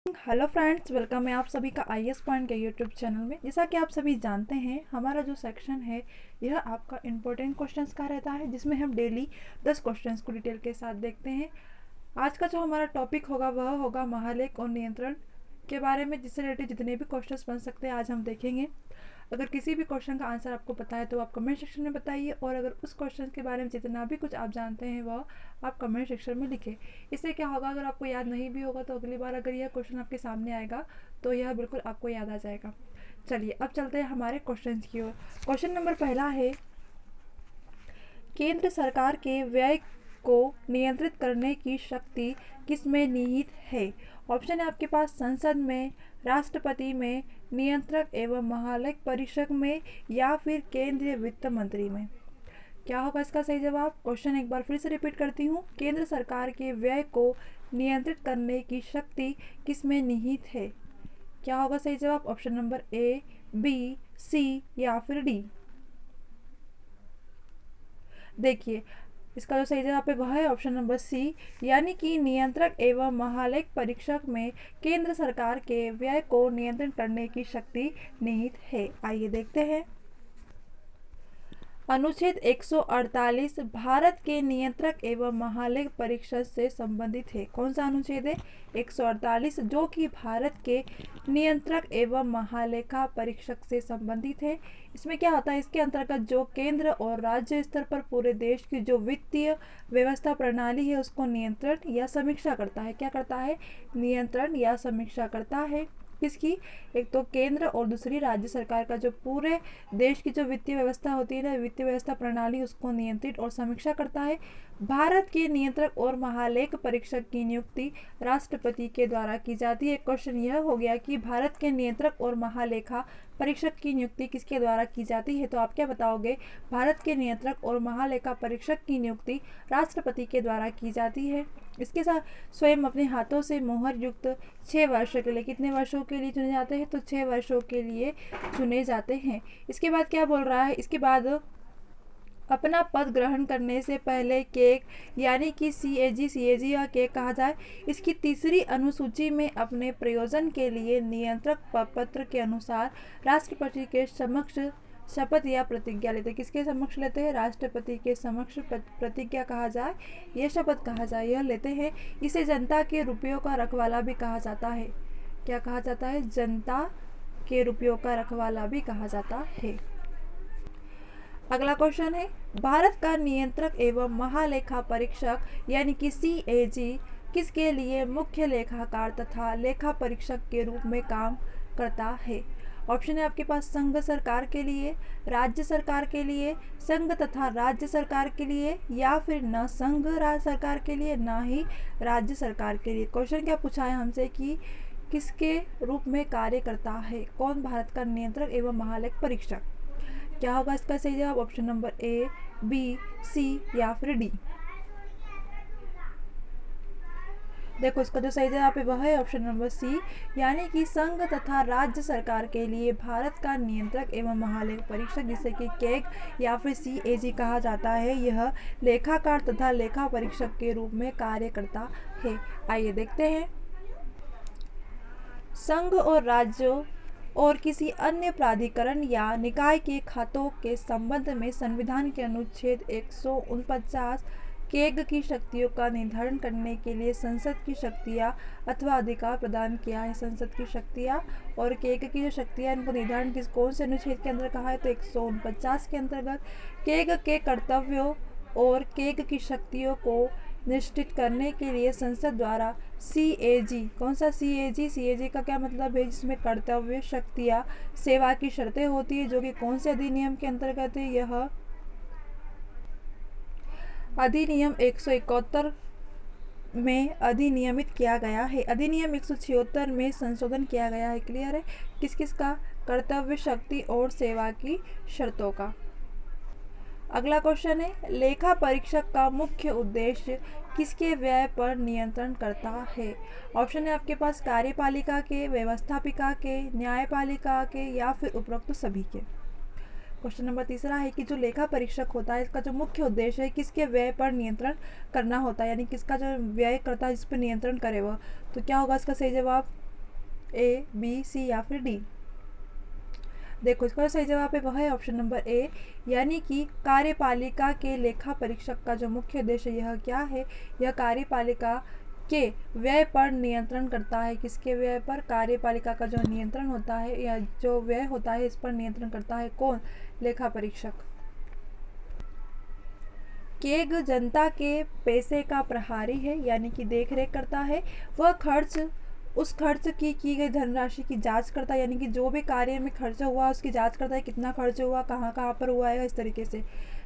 Hello friends, welcome है आप सभी का आईएएस पॉइंट के यूट्यूब चैनल में। जैसा कि आप सभी जानते हैं, हमारा जो सेक्शन है यह आपका इम्पोर्टेंट क्वेश्चंस का रहता है, जिसमें हम डेली 10 क्वेश्चंस को डिटेल के साथ देखते हैं। आज का जो हमारा टॉपिक होगा वह होगा महालेख और नियंत्रण के बारे में, जिससे रिलेटेड जितने भी क्वेश्चंस बन सकते हैं आज हम देखेंगे। अगर किसी भी क्वेश्चन का आंसर आपको पता है तो आप कमेंट सेक्शन में बताइए, और अगर उस क्वेश्चन के बारे में जितना भी कुछ आप जानते हैं वह आप कमेंट सेक्शन में लिखें। इससे क्या होगा, अगर आपको याद नहीं भी होगा तो अगली बार अगर यह क्वेश्चन आपके सामने आएगा तो यह बिल्कुल आपको याद आ जाएगा। चलिए अब चलते हैं हमारे क्वेश्चन की ओर। क्वेश्चन नंबर पहला है, केंद्र सरकार के व्यय को नियंत्रित करने की शक्ति किसमें निहित है? ऑप्शन है आपके पास संसद में, राष्ट्रपति में, नियंत्रक एवं महालेख परीक्षक में, या फिर केंद्रीय वित्त मंत्री में। क्या होगा इसका सही जवाब? क्वेश्चन एक बार फिर से रिपीट करती हूँ। केंद्र सरकार के व्यय को नियंत्रित करने की शक्ति किसमें निहित है? क्या होगा सही जवाब? ऑप्शन नंबर ए, बी, सी या फिर डी। देखिए, इसका जो सही जवाब है वह है ऑप्शन नंबर सी, यानी कि नियंत्रक एवं महालेख परीक्षक में केंद्र सरकार के व्यय को नियंत्रण करने की शक्ति निहित है। आइए देखते हैं। अनुच्छेद 148 भारत के नियंत्रक एवं महालेख परीक्षक से संबंधित है। कौन सा अनुच्छेद है? 148, जो कि भारत के नियंत्रक एवं महालेखा परीक्षक से संबंधित है। इसमें क्या होता है, इसके अंतर्गत जो केंद्र और राज्य स्तर पर पूरे देश की जो वित्तीय व्यवस्था प्रणाली है उसको नियंत्रण या समीक्षा करता है। क्या करता है? नियंत्रण या समीक्षा करता है। किसकी? एक तो केंद्र और दूसरी राज्य सरकार का जो पूरे देश की जो वित्तीय व्यवस्था होती है ना, वित्तीय व्यवस्था प्रणाली, उसको नियंत्रित और समीक्षा करता है। भारत के नियंत्रक और महालेख परीक्षक की नियुक्ति राष्ट्रपति के द्वारा की जाती है। क्वेश्चन यह हो गया कि भारत के नियंत्रक और महालेखा परीक्षक की नियुक्ति किसके द्वारा की जाती है? तो आप क्या बताओगे? भारत के नियंत्रक और महालेखा परीक्षक की नियुक्ति राष्ट्रपति के द्वारा की जाती है। इसके साथ स्वयं अपने हाथों से मोहर युक्त 6 वर्षों के लिए, कितने वर्षों के लिए चुने जाते हैं? तो 6 वर्षों के लिए चुने जाते हैं। इसके बाद क्या बोल रहा है? इसके बाद अपना पद ग्रहण करने से पहले केक, यानी कि सीएजी या केक कहा जाए, इसकी तीसरी अनुसूची में अपने प्रयोजन के लिए नियंत्रक पत्र के अनुसार राष्ट्रपति के समक्ष शपथ या प्रतिज्ञा लेते। किसके समक्ष लेते हैं? राष्ट्रपति के समक्ष प्रतिज्ञा कहा जाए, यह शपथ कहा जाए, यह लेते हैं। इसे जनता के रुपयों का रखवाला भी कहा जाता है। क्या कहा जाता है? जनता के रुपयों का रखवाला भी कहा जाता है। अगला क्वेश्चन है, भारत का नियंत्रक एवं महालेखा परीक्षक यानी कि सीएजी किसके लिए मुख्य लेखाकार तथा लेखा परीक्षक के रूप में काम करता है? ऑप्शन है आपके पास संघ सरकार के लिए, राज्य सरकार के लिए, संघ तथा राज्य सरकार के लिए, या फिर न संघ राज्य सरकार के लिए ना ही राज्य सरकार के लिए। क्वेश्चन क्या पूछा है हमसे कि किसके रूप में कार्य करता है कौन? भारत का नियंत्रक एवं महालेख परीक्षक। क्या होगा इसका सही जवाब? ऑप्शन नंबर ए, बी, सी या फिर डी। देखो, इसका जो सही जवाब है वह है ऑप्शन नंबर सी, यानी कि संघ तथा राज्य सरकार के लिए भारत का नियंत्रक एवं महालेख परीक्षक, जिसे कि केग या फिर सीएजी कहा जाता है, यह लेखाकार तथा लेखा परीक्षक के रूप में कार्य करता है। आइए देखते हैं। संघ और राज्यों और किसी अन्य प्राधिकरण या निकाय के खातों के संबंध में संविधान के अनुच्छेद 149 केग की शक्तियों का निर्धारण करने के लिए संसद की शक्तियाँ अथवा अधिकार प्रदान किया है। संसद की शक्तियाँ और केग की जो शक्तियाँ, इनको निर्धारण किस कौन से अनुच्छेद के अंदर कहा है? तो 149 के अंतर्गत। केग के कर्तव्यों और केग की शक्तियों को निश्चित करने के लिए संसद द्वारा सीएजी, कौन सा सीएजी? सीएजी का क्या मतलब है? जिसमें कर्तव्य, शक्तियाँ, सेवा की शर्तें होती है, जो कि कौन से अधिनियम के अंतर्गत है? यह अधिनियम 171 में अधिनियमित किया गया है। अधिनियम 176 में संशोधन किया गया है। क्लियर है? किस किस का? कर्तव्य, शक्ति और सेवा की शर्तों का। अगला क्वेश्चन है, लेखा परीक्षक का मुख्य उद्देश्य किसके व्यय पर नियंत्रण करता है? ऑप्शन है आपके पास कार्यपालिका के, व्यवस्थापिका के, न्यायपालिका के, या फिर उपरोक्त सभी के। क्वेश्चन नंबर तीसरा है कि जो लेखा परीक्षक होता है इसका जो मुख्य उद्देश्य है किसके व्यय पर नियंत्रण करना होता है, यानी किसका जो व्यय करता है जिस पर नियंत्रण करे वह। तो क्या होगा इसका सही जवाब? ए, बी, सी या फिर डी? देखो इसका जो सही जवाब है वह है ऑप्शन नंबर ए, यानी कि कार्यपालिका के लेखा परीक्षक का जो मुख्य उद्देश्य यह क्या है, यह कार्यपालिका के व्यय पर नियंत्रण करता है। किसके व्यय पर? कार्यपालिका का जो नियंत्रण होता है या जो व्यय होता है इस पर नियंत्रण करता है कौन? लेखा परीक्षक। केग जनता के पैसे का प्रहारी है, यानी कि देख रेख करता है। वह उस खर्च की गई धनराशि की जांच करता है, यानी कि जो भी कार्य में खर्च हुआ उसकी जांच करता है, कितना खर्च हुआ, कहाँ कहाँ पर हुआ है, इस तरीके से।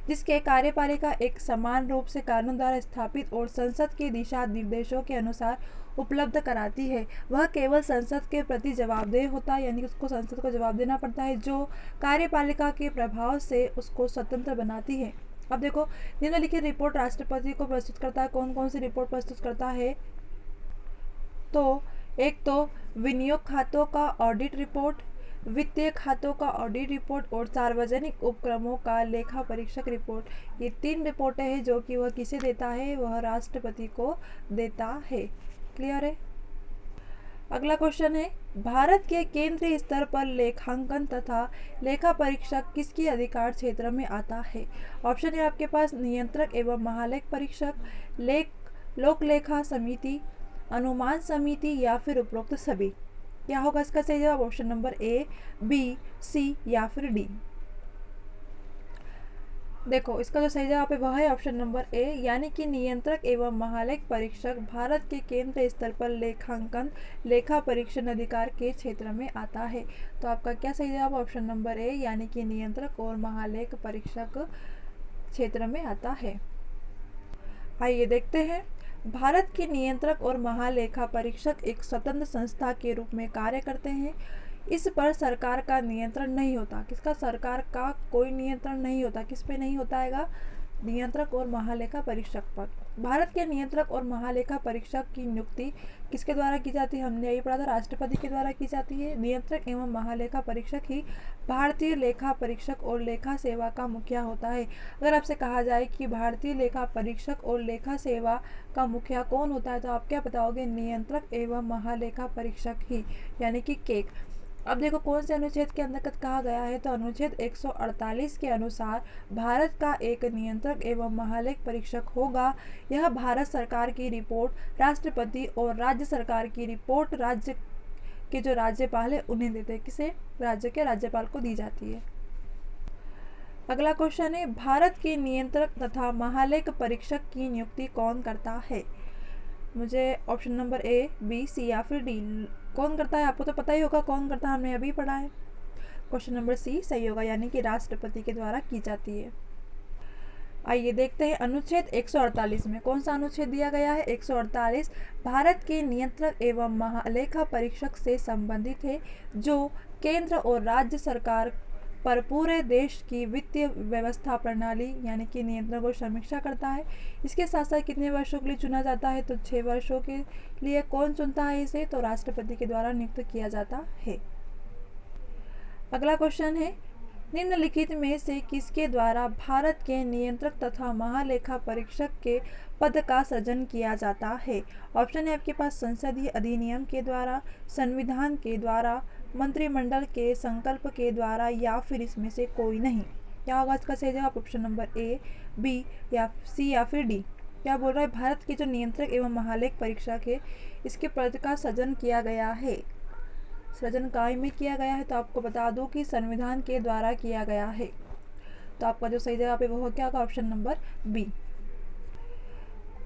जिसके कार्यपालिका एक समान रूप से कानून द्वारा स्थापित और संसद के दिशा निर्देशों के अनुसार उपलब्ध कराती है। वह केवल संसद के प्रति जवाबदेह होता है, यानी कि उसको संसद को जवाब देना पड़ता है, जो कार्यपालिका के प्रभाव से उसको स्वतंत्र बनाती है। अब देखो, निम्नलिखित रिपोर्ट राष्ट्रपति को प्रस्तुत करता है। कौन कौन सी रिपोर्ट प्रस्तुत करता है? तो एक तो विनियोग खातों का ऑडिट रिपोर्ट, वित्तीय खातों का ऑडिट रिपोर्ट और सार्वजनिक उपक्रमों का लेखा परीक्षक रिपोर्ट। ये 3 रिपोर्टें हैं जो कि वह किसे देता है? वह राष्ट्रपति को देता है। क्लियर है? अगला क्वेश्चन है, भारत के केंद्रीय स्तर पर लेखांकन तथा लेखा परीक्षक किसके अधिकार क्षेत्र में आता है? ऑप्शन है आपके पास नियंत्रक एवं महालेख परीक्षक, लोक लेखा समिति, अनुमान समिति या फिर उपरोक्त सभी। क्या होगा इसका सही जवाब? ऑप्शन नंबर ए, बी, सी या फिर डी? देखो इसका जो सही जवाब है वह है ऑप्शन नंबर ए, यानी कि नियंत्रक एवं महालेख परीक्षक भारत के केंद्र स्तर पर लेखांकन लेखा परीक्षण अधिकार के क्षेत्र में आता है। तो आपका क्या सही जवाब? ऑप्शन नंबर ए, यानी कि नियंत्रक और महालेख परीक्षक क्षेत्र में आता है। आइए देखते हैं, भारत के नियंत्रक और महालेखा परीक्षक एक स्वतंत्र संस्था के रूप में कार्य करते हैं। इस पर सरकार का नियंत्रण नहीं होता। किसका? सरकार का कोई नियंत्रण नहीं होता। किस पे नहीं होता है? नियंत्रक और महालेखा परीक्षक पर। भारत के नियंत्रक और महालेखा परीक्षक की नियुक्ति किसके द्वारा की जाती है? हमने यही पढ़ा था, राष्ट्रपति के द्वारा की जाती है। नियंत्रक एवं महालेखा परीक्षक ही भारतीय लेखा परीक्षक और लेखा सेवा का मुखिया होता है। अगर आपसे कहा जाए कि भारतीय लेखा परीक्षक और लेखा सेवा का मुखिया कौन होता है, तो आप क्या बताओगे? नियंत्रक एवं महालेखा परीक्षक ही, यानी कि केक। अब देखो कौन से अनुच्छेद के अंतर्गत कहा गया है, तो अनुच्छेद 148 के अनुसार भारत का एक नियंत्रक एवं महालेख परीक्षक होगा। यह भारत सरकार की रिपोर्ट राष्ट्रपति और राज्य सरकार की रिपोर्ट राज्य के जो राज्यपाल है उन्हें देते हैं। किसे? राज्य के राज्यपाल को दी जाती है। अगला क्वेश्चन है, भारत के नियंत्रक तथा महालेख परीक्षक की नियुक्ति कौन करता है? मुझे ऑप्शन नंबर ए, बी, सी या फिर डी कौन करता है? आपको तो पता ही होगा कौन करता है, हमने अभी पढ़ा है। क्वेश्चन नंबर सी सही होगा, यानी कि राष्ट्रपति के द्वारा की जाती है। आइए देखते हैं, अनुच्छेद 148 में कौन सा अनुच्छेद दिया गया है? 148 भारत के नियंत्रक एवं महालेखा परीक्षक से संबंधित है, जो केंद्र और राज्य सरकार पर पूरे देश की वित्तीय व्यवस्था प्रणाली यानी कि नियंत्रण को समीक्षा करता है। इसके साथ साथ कितने वर्षों के लिए चुना जाता है? तो 6 वर्षों के लिए। कौन चुनता है इसे? तो राष्ट्रपति के द्वारा नियुक्त किया जाता है। अगला क्वेश्चन है, निम्नलिखित में से किसके द्वारा भारत के नियंत्रक तथा महालेखा परीक्षक के पद का सृजन किया जाता है? ऑप्शन है आपके पास संसदीय अधिनियम के द्वारा, संविधान के द्वारा, मंत्रिमंडल के संकल्प के द्वारा या फिर इसमें से कोई नहीं। क्या होगा इसका सही जवाब? ऑप्शन नंबर ए, बी या सी या फिर डी? क्या बोल रहा है? भारत के जो नियंत्रक एवं महालेख परीक्षक है इसके पद का सृजन किया गया है। सृजन काय में किया गया है? तो आपको बता दूं कि संविधान के द्वारा किया गया है। तो आपका जो सही जवाब है वो क्या होगा? Option number B.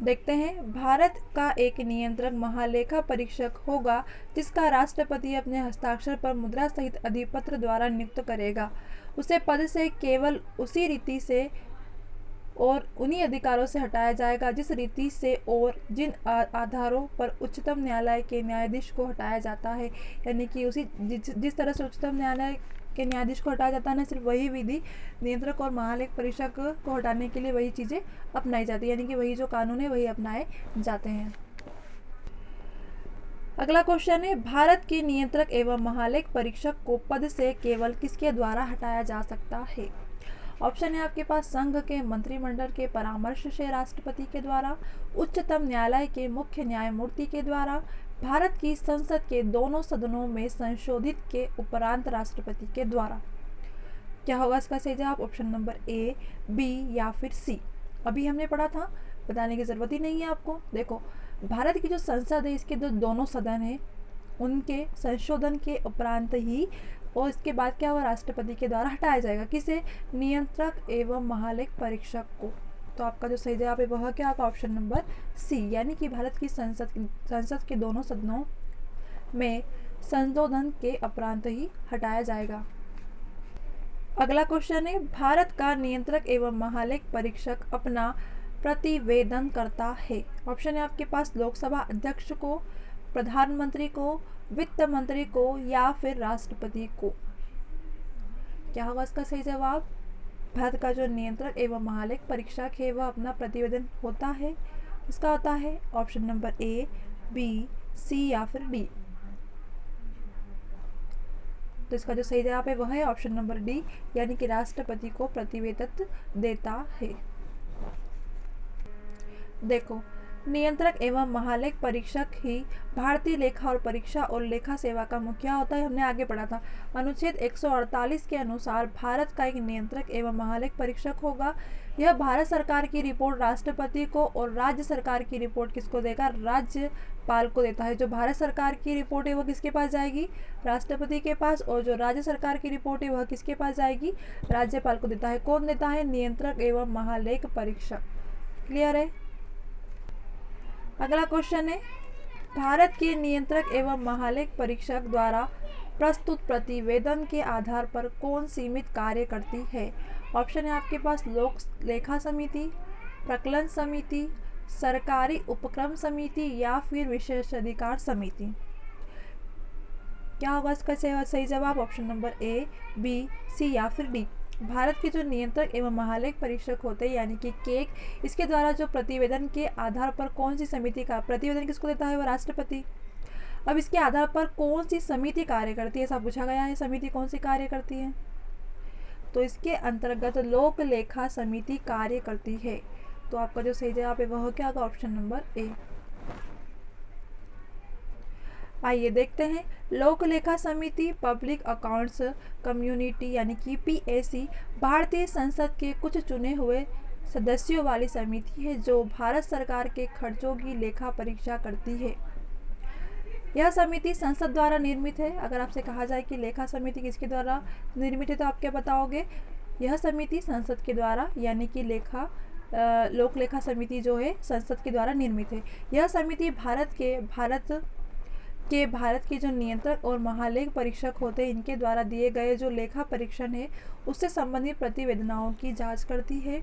देखते हैं, भारत का एक नियंत्रक महालेखा परीक्षक होगा जिसका राष्ट्रपति अपने हस्ताक्षर पर मुद्रा सहित अधिपत्र द्वारा नियुक्त करेगा। उसे पद से केवल उसी रीति से और उन्हीं अधिकारों से हटाया जाएगा जिस रीति से और जिन आधारों पर उच्चतम न्यायालय के न्यायाधीश को हटाया जाता है। यानी कि उसी जिस तरह से उच्चतम न्यायालय के न्यायाधीश को हटाया जाता है ना, सिर्फ वही विधि नियंत्रक और महालेख परीक्षक को हटाने के लिए वही चीज़ें अपनाई जाती है, यानी कि वही जो कानून है वही अपनाए जाते हैं। अगला क्वेश्चन है, भारत के नियंत्रक एवं महालेख परीक्षक को पद से केवल किसके द्वारा हटाया जा सकता है? ऑप्शन है आपके पास संघ के मंत्रिमंडल के परामर्श से राष्ट्रपति के द्वारा, उच्चतम न्यायालय के मुख्य न्यायमूर्ति के द्वारा, भारत की संसद के दोनों सदनों में संशोधित के उपरांत राष्ट्रपति के द्वारा। क्या होगा इसका सही जवाब? ऑप्शन नंबर ए, बी या फिर सी। अभी हमने पढ़ा था, बताने की ज़रूरत ही नहीं है आपको। देखो, भारत की जो संसद है, इसके जो दोनों सदन हैं, उनके संशोधन के उपरांत ही और इसके बाद क्या हुआ, राष्ट्रपति के द्वारा हटाया जाएगा। किसे? नियंत्रक एवं महालेख परीक्षक को। तो आपका जो सही जवाब है वह क्या होगा? ऑप्शन नंबर सी, यानी कि भारत की संसद के दोनों सदनों में संशोधन के उपरांत ही हटाया जाएगा। अगला क्वेश्चन है, भारत का नियंत्रक एवं महालेख परीक्षक अपना प्रतिवेदन करता है। ऑप्शन है आपके पास लोकसभा अध्यक्ष को, प्रधानमंत्री को, वित्त मंत्री को या फिर राष्ट्रपति को। क्या होगा इसका सही जवाब? भारत का जो नियंत्रक एवं महालेख परीक्षक है वह अपना प्रतिवेदन होता है, इसका होता है ऑप्शन नंबर ए, बी, सी या फिर डी। तो इसका जो सही जवाब है वह है ऑप्शन नंबर डी, यानी कि राष्ट्रपति को प्रतिवेदन देता है। देखो, नियंत्रक एवं महालेख परीक्षक ही भारतीय लेखा और परीक्षा और लेखा सेवा का मुखिया होता है। हमने आगे पढ़ा था, अनुच्छेद 148 के अनुसार भारत का एक नियंत्रक एवं महालेख परीक्षक होगा। यह भारत सरकार की रिपोर्ट राष्ट्रपति को और राज्य सरकार की रिपोर्ट किसको देगा? राज्यपाल को देता है। जो भारत सरकार की रिपोर्ट है वह किसके पास जाएगी? राष्ट्रपति के पास। और जो राज्य सरकार की रिपोर्ट है वह किसके पास जाएगी? राज्यपाल को देता है। कौन देता है? नियंत्रक एवं महालेख परीक्षक। क्लियर है? अगला क्वेश्चन है, भारत के नियंत्रक एवं महालेख परीक्षक द्वारा प्रस्तुत प्रतिवेदन के आधार पर कौन सीमित कार्य करती है? ऑप्शन है आपके पास लोक लेखा समिति, प्रकलन समिति, सरकारी उपक्रम समिति या फिर विशेषाधिकार समिति। क्या होगा इसका सही जवाब? ऑप्शन नंबर ए, बी, सी या फिर डी। भारत के जो नियंत्रक एवं महालेख परीक्षक होते हैं यानी कि केक, इसके द्वारा जो प्रतिवेदन के आधार पर कौन सी समिति का प्रतिवेदन किसको देता है? वो राष्ट्रपति। अब इसके आधार पर कौन सी समिति कार्य करती है, ऐसा पूछा गया है। समिति कौन सी कार्य करती है? तो इसके अंतर्गत लोक लेखा समिति कार्य करती है। तो आपका जो सही जवाब है वह क्या होगा? Option number A. आइए देखते हैं, लोक लेखा समिति पब्लिक अकाउंट्स कम्युनिटी यानी कि पीएसी भारतीय संसद के कुछ चुने हुए सदस्यों वाली समिति है जो भारत सरकार के खर्चों की लेखा परीक्षा करती है। यह समिति संसद द्वारा निर्मित है। अगर आपसे कहा जाए कि लेखा समिति किसके द्वारा निर्मित है तो आप क्या बताओगे? यह समिति संसद के द्वारा, यानी कि लोक लेखा समिति जो है संसद के द्वारा निर्मित है। यह समिति भारत के जो नियंत्रक और महालेख परीक्षक होते हैं इनके द्वारा दिए गए जो लेखा परीक्षण है उससे संबंधित प्रतिवेदनाओं की जांच करती है।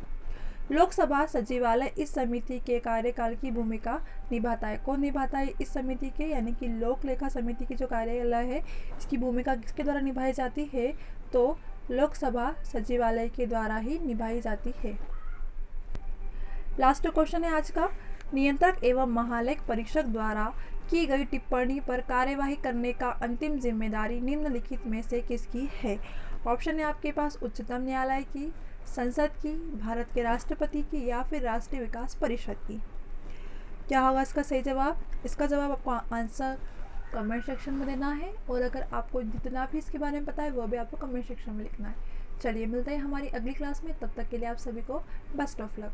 लोकसभा सचिवालय इस समिति के कार्यकाल की भूमिका निभाता है। कौन निभाता है इस समिति के? यानी कि लोक लेखा समिति की जो कार्यालय है इसकी भूमिका किसके द्वारा निभाई जाती है? तो लोकसभा सचिवालय के द्वारा ही निभाई जाती है। लास्ट क्वेश्चन है आज का, नियंत्रक एवं महालेख परीक्षक द्वारा की गई टिप्पणी पर कार्यवाही करने का अंतिम जिम्मेदारी निम्नलिखित में से किसकी है? ऑप्शन है आपके पास उच्चतम न्यायालय की, संसद की, भारत के राष्ट्रपति की या फिर राष्ट्रीय विकास परिषद की। क्या होगा इसका सही जवाब? इसका जवाब आपको आंसर कमेंट सेक्शन में देना है और अगर आपको जितना भी इसके बारे में पता है वो भी आपको कमेंट सेक्शन में लिखना है। चलिए मिलते हैं हमारी अगली क्लास में, तब तक के लिए आप सभी को बेस्ट ऑफ लक।